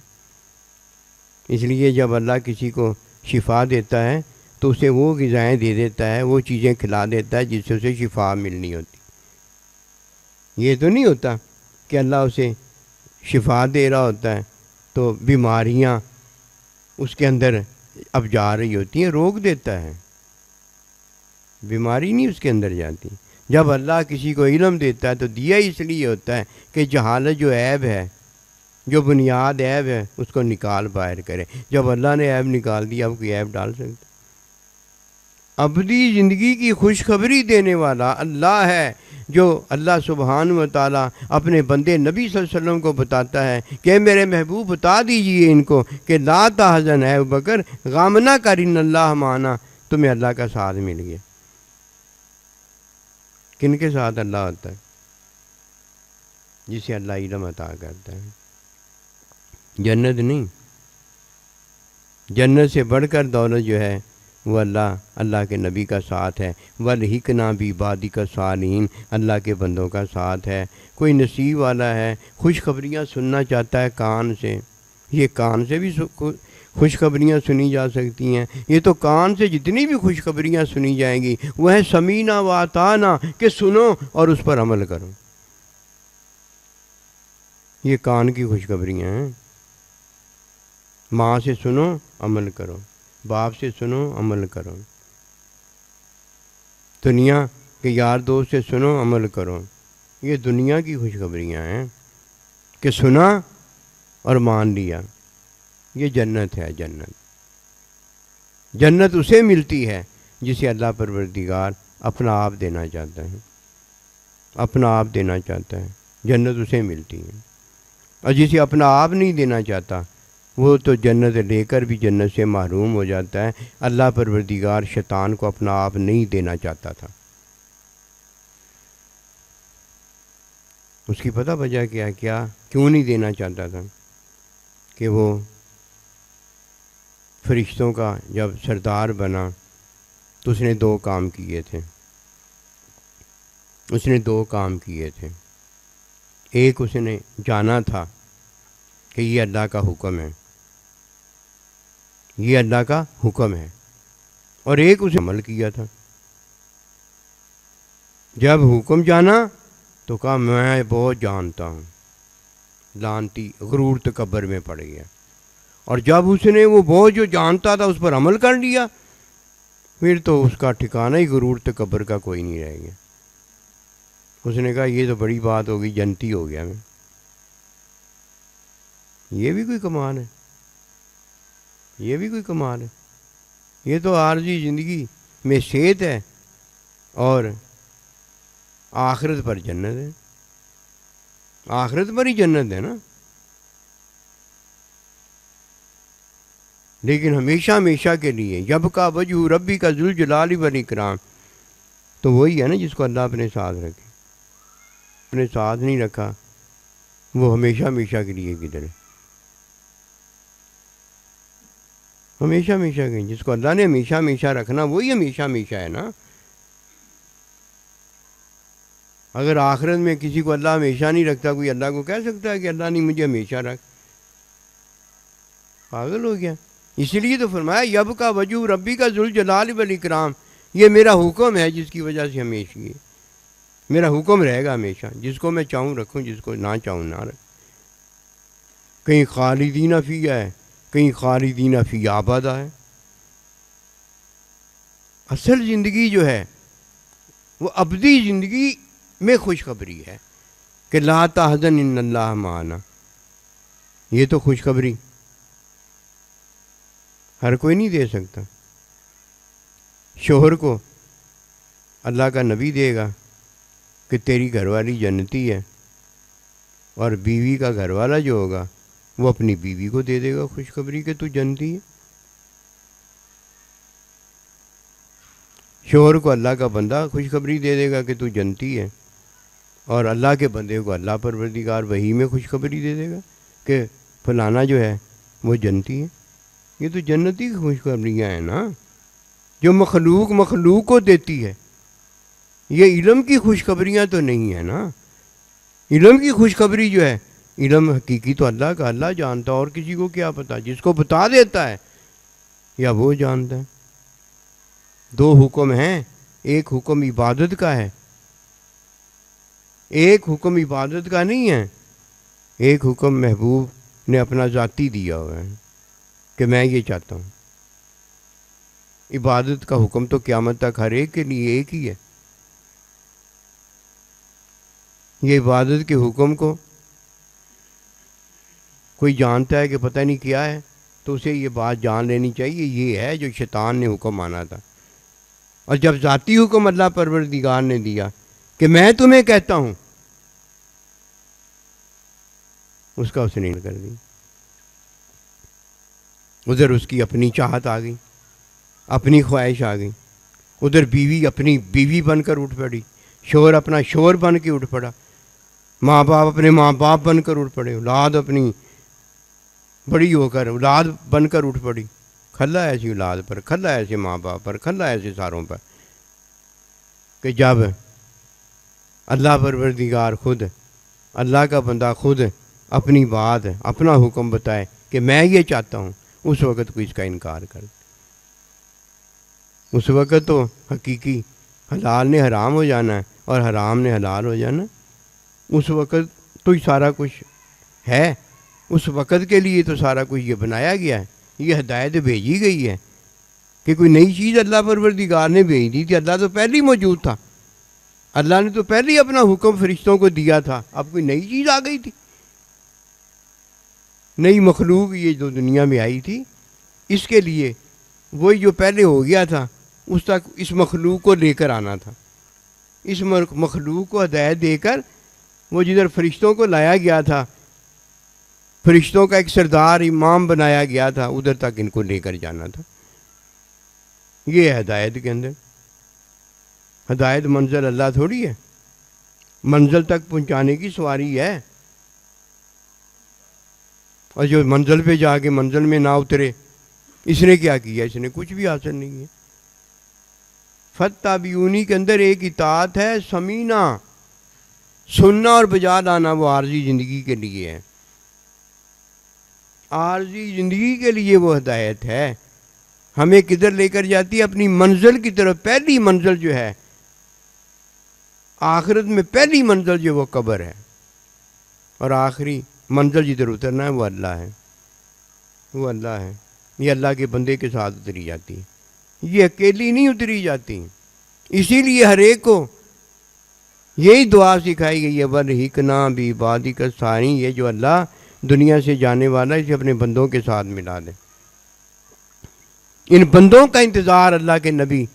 اس لیے جب اللہ کسی کو شفا دیتا ہے تو اسے وہ غذائیں دے دیتا ہے، وہ چیزیں کھلا دیتا ہے جس سے اسے شفا ملنی ہوتی۔ یہ تو نہیں ہوتا کہ اللہ اسے شفا دے رہا ہوتا ہے تو بیماریاں اس کے اندر اب جا رہی ہوتی ہیں، روک دیتا ہے، بیماری نہیں اس کے اندر جاتی۔ جب اللہ کسی کو علم دیتا ہے تو دیا اس لیے ہوتا ہے کہ جہالت جو عیب ہے، جو بنیاد عیب ہے، اس کو نکال باہر کرے۔ جب اللہ نے عیب نکال دیا، اب کوئی عیب ڈال سکتا؟ ابدی زندگی کی خوشخبری دینے والا اللہ ہے، جو اللہ سبحانہ و تعالیٰ اپنے بندے نبی صلی اللہ علیہ وسلم کو بتاتا ہے کہ میرے محبوب بتا دیجئے ان کو کہ لا تحزن ہے ابوبکر، غم نہ کر، ان اللہ معنا، تمہیں اللہ کا ساتھ مل گیا۔ کن کے ساتھ اللہ ہوتا ہے؟ جسے اللہ علم عطا کرتا ہے، جنت نہیں۔ جنت سے بڑھ کر دولت جو ہے وہ اللہ کے نبی کا ساتھ ہے۔ وَالْحِقْنَا بِعِبَادِكَ الصَّالِحِينَ، اللہ کے بندوں کا ساتھ ہے۔ کوئی نصیب والا ہے، خوشخبریاں سننا چاہتا ہے کان سے، یہ کان سے بھی خوشخبریاں سنی جا سکتی ہیں۔ یہ تو کان سے جتنی بھی خوشخبریاں سنی جائیں گی وہ ہے سمینا و اطعنا، کہ سنو اور اس پر عمل کرو۔ یہ کان کی خوشخبریاں ہیں۔ ماں سے سنو، عمل کرو، باپ سے سنو، عمل کرو، دنیا کے یار دوست سے سنو، عمل کرو۔ یہ دنیا کی خوشخبریاں ہیں کہ سنا اور مان لیا۔ یہ جنت ہے۔ جنت اسے ملتی ہے جسے اللہ پروردگار اپنا آپ دینا چاہتا ہے، اپنا آپ دینا چاہتا ہے، جنت اسے ملتی ہے۔ اور جسے اپنا آپ نہیں دینا چاہتا وہ تو جنت لے کر بھی جنت سے محروم ہو جاتا ہے۔ اللہ پروردگار شیطان کو اپنا آپ نہیں دینا چاہتا تھا۔ اس کی پتہ وجہ کیا کیوں نہیں دینا چاہتا تھا؟ کہ وہ فرشتوں کا جب سردار بنا تو اس نے دو کام کیے تھے۔ ایک اس نے جانا تھا کہ یہ اللہ کا حکم ہے، یہ اللہ کا حکم ہے، اور ایک اسے عمل کیا تھا۔ جب حکم جانا تو کہا میں بہت جانتا ہوں، لانتی غرور تکبر میں پڑ گیا۔ اور جب اس نے وہ بہت جو جانتا تھا اس پر عمل کر لیا، پھر تو اس کا ٹھکانہ ہی غرور تکبر کا کوئی نہیں رہ گیا۔ اس نے کہا یہ تو بڑی بات ہوگی، جنتی ہو گیا میں۔ یہ بھی کوئی کمال ہے؟ یہ تو عارضی زندگی میں صحت ہے اور آخرت پر جنت ہے۔ آخرت پر ہی جنت ہے نا۔ لیکن ہمیشہ کے لیے جب کا وجہ ربی کا ذوالجلال والاکرام، تو وہی ہے نا جس کو اللہ اپنے ساتھ رکھے۔ اپنے ساتھ نہیں رکھا وہ ہمیشہ کے لیے کدھر ہے؟ ہمیشہ کے، جس کو اللہ نے ہمیشہ رکھنا وہی ہمیشہ ہے نا۔ اگر آخرت میں کسی کو اللہ ہمیشہ نہیں رکھتا، کوئی اللہ کو کہہ سکتا ہے کہ اللہ نے مجھے ہمیشہ رکھ؟ پاگل ہو گیا۔ اس لیے تو فرمایا یب کا وجہ ربی کا ذوالجلال والاکرام، یہ میرا حکم ہے جس کی وجہ سے ہمیشہ یہ میرا حکم رہے گا ہمیشہ، جس کو میں چاہوں رکھوں، جس کو نہ چاہوں نہ رکھ۔ کہیں خالدین فیہا ہے، کہیں خالدین فی ابدا ہے۔ اصل زندگی جو ہے وہ ابدی زندگی میں خوشخبری ہے کہ لا تحزن ان اللہ معنا۔ یہ تو خوشخبری ہر کوئی نہیں دے سکتا۔ شوہر کو اللہ کا نبی دے گا کہ تیری گھر والی جنتی ہے، اور بیوی کا گھر والا جو ہوگا وہ اپنی بیوی کو دے دے گا خوشخبری کہ تو جنتی ہے۔ شوہر کو اللہ کا بندہ خوشخبری دے دے گا کہ تو جنتی ہے، اور اللہ کے بندے کو اللہ پروردگار وحی میں خوشخبری دے دے گا کہ فلانا جو ہے وہ جنتی ہے۔ یہ تو جنتی کی خوشخبریاں ہیں نا، جو مخلوق کو دیتی ہے۔ یہ علم کی خوشخبریاں تو نہیں ہے نا۔ علم کی خوشخبری جو ہے، علم حقیقی تو اللہ کا، اللہ جانتا، اور کسی کو کیا پتا؟ جس کو بتا دیتا ہے یا وہ جانتا ہے۔ دو حکم ہیں، ایک حکم عبادت کا ہے، ایک حکم عبادت کا نہیں ہے، ایک حکم محبوب نے اپنا ذاتی دیا ہوا ہے کہ میں یہ چاہتا ہوں۔ عبادت کا حکم تو قیامت تک ہر ایک کے لیے ایک ہی ہے۔ یہ عبادت کے حکم کو کوئی جانتا ہے کہ پتہ نہیں کیا ہے تو اسے یہ بات جان لینی چاہیے یہ ہے جو شیطان نے حکم مانا تھا. اور جب ذاتی حکم اللہ پروردگار نے دیا کہ میں تمہیں کہتا ہوں، اس کا اس نے کر دی. ادھر اس کی اپنی چاہت آ گئی، اپنی خواہش آ گئی. ادھر بیوی اپنی بیوی بن کر اٹھ پڑی، شوہر اپنا شوہر بن کے اٹھ پڑا، ماں باپ اپنے ماں باپ بن کر اٹھ پڑے، اولاد اپنی بڑی ہو کر اولاد بن کر اٹھ پڑی. کھلا ایسی اولاد پر، کھلا ایسے ماں باپ پر، کھلا ایسے ساروں پر کہ جب اللہ پروردگار خود، اللہ کا بندہ خود اپنی بات، اپنا حکم بتائے کہ میں یہ چاہتا ہوں، اس وقت کوئی اس کا انکار کر. اس وقت تو حقیقی حلال نے حرام ہو جانا ہے اور حرام نے حلال ہو جانا. اس وقت تو سارا کچھ ہے، اس وقت کے لیے تو سارا کچھ یہ بنایا گیا ہے، یہ ہدایت بھیجی گئی ہے کہ کوئی نئی چیز اللہ پروردگار نے بھیج دی تھی. اللہ تو پہلے ہی موجود تھا، اللہ نے تو پہلے ہی اپنا حکم فرشتوں کو دیا تھا. اب کوئی نئی چیز آ گئی تھی، نئی مخلوق یہ جو دنیا میں آئی تھی. اس کے لیے وہی جو پہلے ہو گیا تھا اس تک اس مخلوق کو لے کر آنا تھا. اس مخلوق کو ہدایت دے کر وہ جدھر فرشتوں کو لایا گیا تھا، فرشتوں کا ایک سردار امام بنایا گیا تھا، ادھر تک ان کو لے کر جانا تھا. یہ ہے ہدایت کے اندر. ہدایت منزل اللہ تھوڑی ہے، منزل تک پہنچانے کی سواری ہے. اور جو منزل پہ جا کے منزل میں نہ اترے، اس نے کیا کیا؟ اس نے کچھ بھی حاصل نہیں ہے. فتابعونی کے اندر ایک اطاعت ہے سمینا، سننا اور بجا لانا، وہ عارضی زندگی کے لیے ہے. عارضی زندگی کے لیے وہ ہدایت ہے. ہمیں کدھر لے کر جاتی ہے؟ اپنی منزل کی طرف. پہلی منزل جو ہے آخرت میں، پہلی منزل جو وہ قبر ہے، اور آخری منزل جدھر اترنا ہے وہ اللہ ہے. وہ اللہ ہے. یہ اللہ کے بندے کے ساتھ اتری جاتی ہے، یہ اکیلی نہیں اتری جاتی. اسی لیے ہر ایک کو یہی دعا سکھائی گئی ہے، وَالْحِقْنَا بِعِبَادِكَ الصَّالِحِينَ. یہ جو اللہ دنیا سے جانے والا اسے اپنے بندوں کے ساتھ ملا دے. ان بندوں کا انتظار اللہ کے نبی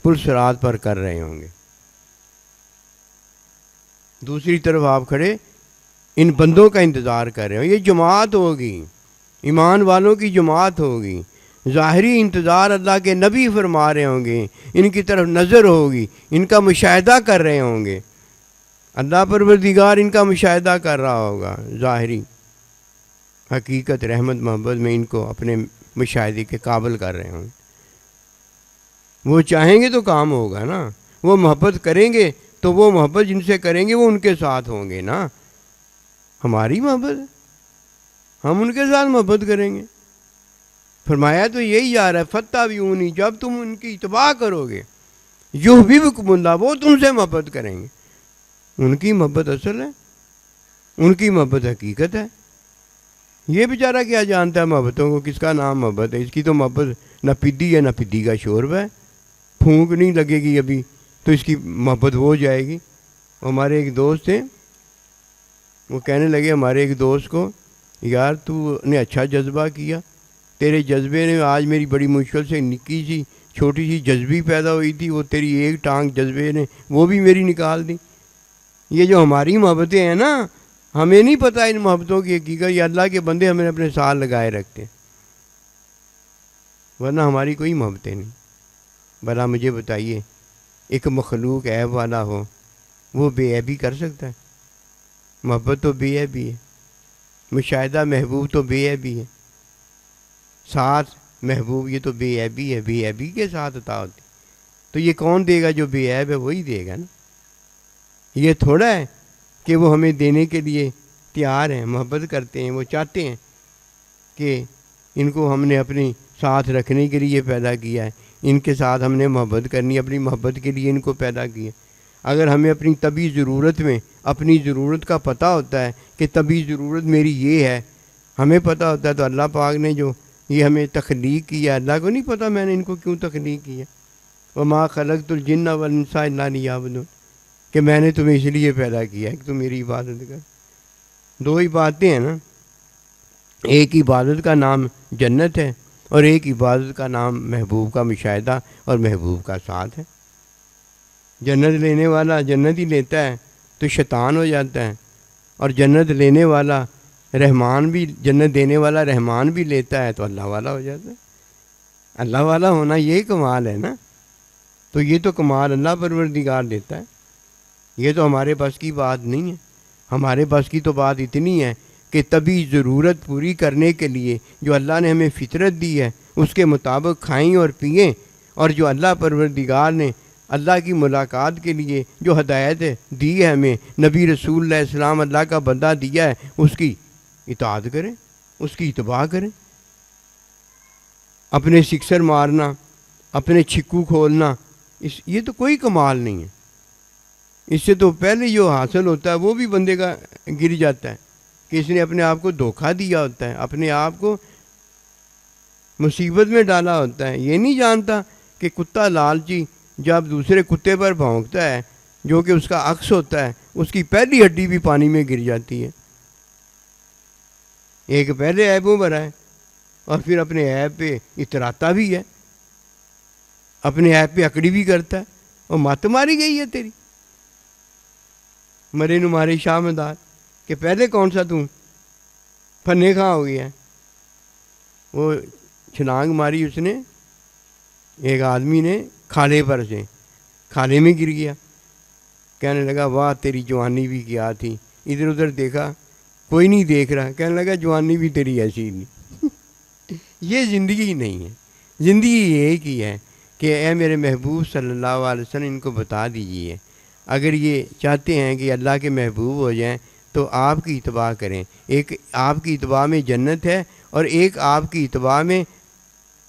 پل صراط پر کر رہے ہوں گے. دوسری طرف آپ کھڑے ان بندوں کا انتظار کر رہے ہوں. یہ جماعت ہوگی، ایمان والوں کی جماعت ہوگی. ظاہری انتظار اللہ کے نبی فرما رہے ہوں گے، ان کی طرف نظر ہوگی، ان کا مشاہدہ کر رہے ہوں گے. اللہ پروردگار ان کا مشاہدہ کر رہا ہوگا. ظاہری حقیقت رحمت محبت میں ان کو اپنے مشاہدے کے قابل کر رہے ہوں. وہ چاہیں گے تو کام ہوگا نا. وہ محبت کریں گے تو وہ محبت جن سے کریں گے وہ ان کے ساتھ ہوں گے نا. ہماری محبت ہے، ہم ان کے ساتھ محبت کریں گے. فرمایا تو یہی جا رہا ہے، فتابعونی. جب تم ان کی اتباع کرو گے، یحببکم اللہ، وہ تم سے محبت کریں گے. ان کی محبت اصل ہے، ان کی محبت حقیقت ہے. یہ بیچارہ کیا جانتا ہے محبتوں کو، کس کا نام محبت ہے؟ اس کی تو محبت نہ پدی ہے نہ پدی کا شوربہ ہے. پھونک نہیں لگے گی ابھی تو اس کی محبت ہو جائے گی. ہمارے ایک دوست تھے، وہ کہنے لگے ہمارے ایک دوست کو، یار تو نے اچھا جذبہ کیا، تیرے جذبے نے آج میری بڑی مشکل سے نکی سی چھوٹی سی جذبی پیدا ہوئی تھی، وہ تیری ایک ٹانگ جذبے نے وہ بھی میری نکال دی. یہ جو ہماری محبتیں ہیں نا، ہمیں نہیں پتہ ان محبتوں کی حقیقت. یہ اللہ کے بندے ہمیں اپنے ساتھ لگائے رکھتے ہیں، ورنہ ہماری کوئی محبتیں نہیں. بھلا مجھے بتائیے، ایک مخلوق عیب والا ہو وہ بے عیبی کر سکتا ہے؟ محبت تو بے عیبی ہے، مشاہدہ محبوب تو بے عیبی ہے، ساتھ محبوب یہ تو بے عیبی ہے. بے عیبی کے ساتھ عطا ہوتی تو یہ کون دے گا؟ جو بے عیب ہے وہی دے گا نا. یہ تھوڑا ہے کہ وہ ہمیں دینے کے لیے تیار ہیں، محبت کرتے ہیں، وہ چاہتے ہیں کہ ان کو ہم نے اپنی ساتھ رکھنے کے لیے پیدا کیا ہے، ان کے ساتھ ہم نے محبت کرنی، اپنی محبت کے لیے ان کو پیدا کیا. اگر ہمیں اپنی طبی ضرورت میں اپنی ضرورت کا پتہ ہوتا ہے کہ طبی ضرورت میری یہ ہے، ہمیں پتہ ہوتا ہے، تو اللہ پاک نے جو یہ ہمیں تخلیق کیا، اللہ کو نہیں پتہ میں نے ان کو کیوں تخلیق کیا. وما خلقت الجن والانس الا لیعبدون، کہ میں نے تمہیں اس لیے پیدا کیا ہے کہ تم میری عبادت کر. دو عبادتیں ہیں نا، ایک عبادت کا نام جنت ہے اور ایک عبادت کا نام محبوب کا مشاہدہ اور محبوب کا ساتھ ہے. جنت لینے والا جنت ہی لیتا ہے تو شیطان ہو جاتا ہے، اور جنت لینے والا رحمان بھی، جنت دینے والا رحمان بھی لیتا ہے تو اللہ والا ہو جاتا ہے. اللہ والا ہونا یہی کمال ہے نا. تو یہ تو کمال اللہ پروردگار دیتا ہے، یہ تو ہمارے بس کی بات نہیں ہے. ہمارے بس کی تو بات اتنی ہے کہ تبھی ضرورت پوری کرنے کے لیے جو اللہ نے ہمیں فطرت دی ہے اس کے مطابق کھائیں اور پئیں، اور جو اللہ پروردگار نے اللہ کی ملاقات کے لیے جو ہدایت دی ہے ہمیں، نبی رسول اللہ علیہ السلام اللہ کا بندہ دیا ہے، اس کی اطاعت کریں، اس کی اتباع کریں. اپنے سکسر مارنا، اپنے چھکو کھولنا، یہ تو کوئی کمال نہیں ہے. اس سے تو پہلے جو حاصل ہوتا ہے وہ بھی بندے کا گر جاتا ہے کہ اس نے اپنے آپ کو دھوکہ دیا ہوتا ہے، اپنے آپ کو مصیبت میں ڈالا ہوتا ہے. یہ نہیں جانتا کہ کتا لالچی جب دوسرے کتے پر بھونکتا ہے جو کہ اس کا عکس ہوتا ہے، اس کی پہلی ہڈی بھی پانی میں گر جاتی ہے. ایک پہلے عیبوں بھرا ہے اور پھر اپنے عیب پہ اتراتا بھی ہے، اپنے عیب پہ اکڑی بھی کرتا ہے. اور مت ماری گئی ہے تیری، مرے نمارے شاہ مدار، کہ پہلے کون سا تم پھنے کہاں ہو گیا ہے. وہ چھلانگ ماری اس نے، ایک آدمی نے کھالے پر سے، کھالے میں گر گیا. کہنے لگا واہ تیری جوانی بھی کیا تھی. ادھر ادھر دیکھا، کوئی نہیں دیکھ رہا. کہنے لگا جوانی بھی تیری ایسی نہیں. یہ زندگی نہیں ہے. زندگی یہ کی ہے کہ اے میرے محبوب صلی اللہ علیہ وسلم ان کو بتا دیجئے، اگر یہ چاہتے ہیں کہ اللہ کے محبوب ہو جائیں تو آپ کی اتباع کریں. ایک آپ کی اتباع میں جنت ہے اور ایک آپ کی اتباع میں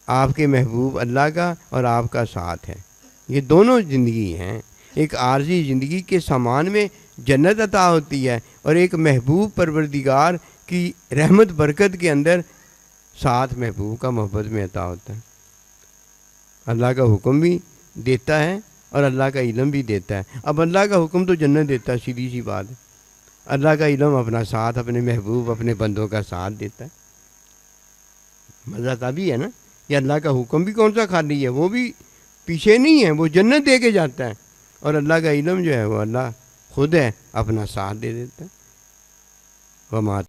آپ کے محبوب اللہ کا اور آپ کا ساتھ ہے. یہ دونوں زندگی ہیں. ایک عارضی زندگی کے سامان میں جنت عطا ہوتی ہے اور ایک محبوب پروردگار کی رحمت برکت کے اندر ساتھ محبوب کا محبت میں عطا ہوتا ہے. اللہ کا حکم بھی دیتا ہے اور اللہ کا علم بھی دیتا ہے. اب اللہ کا حکم تو جنت دیتا ہے، سیدھی سی بات ہے. اللہ کا علم اپنا ساتھ، اپنے محبوب اپنے بندوں کا ساتھ دیتا ہے. مزہ تبھی ہے نا. یہ اللہ کا حکم بھی کون سا خالی ہے، وہ بھی پیچھے نہیں ہے، وہ جنت دے کے جاتا ہے. اور اللہ کا علم جو ہے وہ اللہ خود ہے، اپنا ساتھ دے دیتا ہے. وما